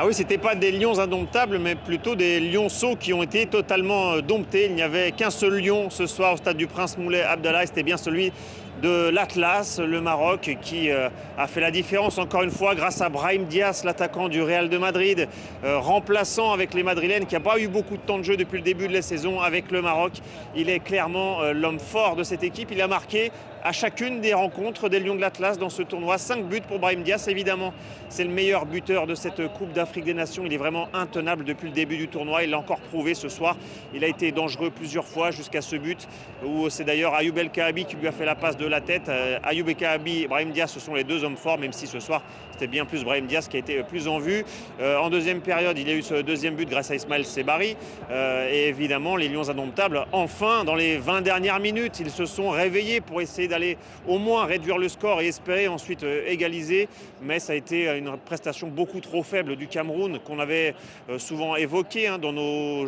Ah oui, c'était pas des lions indomptables, mais plutôt des lionceaux qui ont été totalement domptés. Il n'y avait qu'un seul lion ce soir au stade du Prince Moulay Abdallah, c'était bien celui de l'Atlas, le Maroc, qui a fait la différence encore une fois grâce à Brahim Diaz, l'attaquant du Real de Madrid, remplaçant avec les Madrilènes, qui n'a pas eu beaucoup de temps de jeu depuis le début de la saison avec le Maroc. Il est clairement l'homme fort de cette équipe. Il a marqué à chacune des rencontres des Lions de l'Atlas dans ce tournoi. 5 buts pour Brahim Diaz, évidemment. C'est le meilleur buteur de cette Coupe d'Afrique des Nations. Il est vraiment intenable depuis le début du tournoi. Il l'a encore prouvé ce soir. Il a été dangereux plusieurs fois jusqu'à ce but, où c'est d'ailleurs Ayoub El Kaabi qui lui a fait la passe de la tête. Ayoub El Kaabi et Brahim Diaz, ce sont les deux hommes forts, même si ce soir, c'était bien plus Brahim Diaz qui a été plus en vue. En deuxième période, il y a eu ce deuxième but grâce à Ismaël Sebari. Et évidemment, les Lions indomptables, enfin, dans les 20 dernières minutes, ils se sont réveillés pour essayer d'aller au moins réduire le score et espérer ensuite égaliser. Mais ça a été une prestation beaucoup trop faible du Cameroun, qu'on avait souvent évoqué dans nos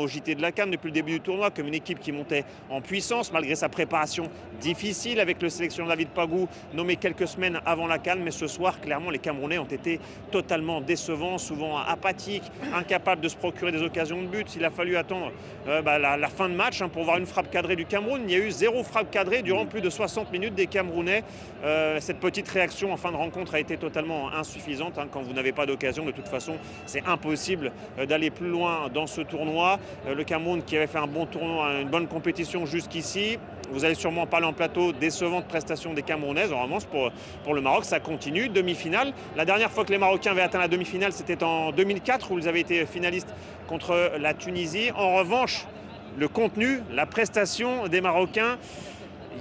JT de la CAN depuis le début du tournoi, comme une équipe qui montait en puissance malgré sa préparation difficile avec le sélectionneur David Pagou, nommé quelques semaines avant la CAN. Mais ce soir, clairement, les Camerounais ont été totalement décevants, souvent apathiques, incapables de se procurer des occasions de but. Il a fallu attendre la fin de match pour voir une frappe cadrée du Cameroun. Il y a eu 0 frappe cadrée durant plus de 60 minutes des Camerounais. Cette petite réaction en fin de rencontre a été totalement insuffisante. Quand vous n'avez pas d'occasion, de toute façon, c'est impossible d'aller plus loin dans ce tournoi. Le Cameroun qui avait fait un bon tournoi, une bonne compétition jusqu'ici. Vous allez sûrement parler en plateau, décevante prestation des Camerounaises. En revanche, pour le Maroc, ça continue. Demi-finale. La dernière fois que les Marocains avaient atteint la demi-finale, c'était en 2004, où ils avaient été finalistes contre la Tunisie. En revanche, le contenu, la prestation des Marocains,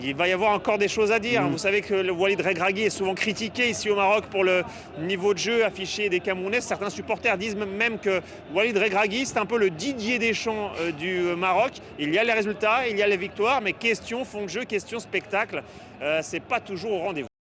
il va y avoir encore des choses à dire. Vous savez que le Walid Regragui est souvent critiqué ici au Maroc pour le niveau de jeu affiché des Camerounais. Certains supporters disent même que Walid Regragui, c'est un peu le Didier Deschamps du Maroc. Il y a les résultats, il y a les victoires, mais question fond de jeu, question spectacle, c'est pas toujours au rendez-vous.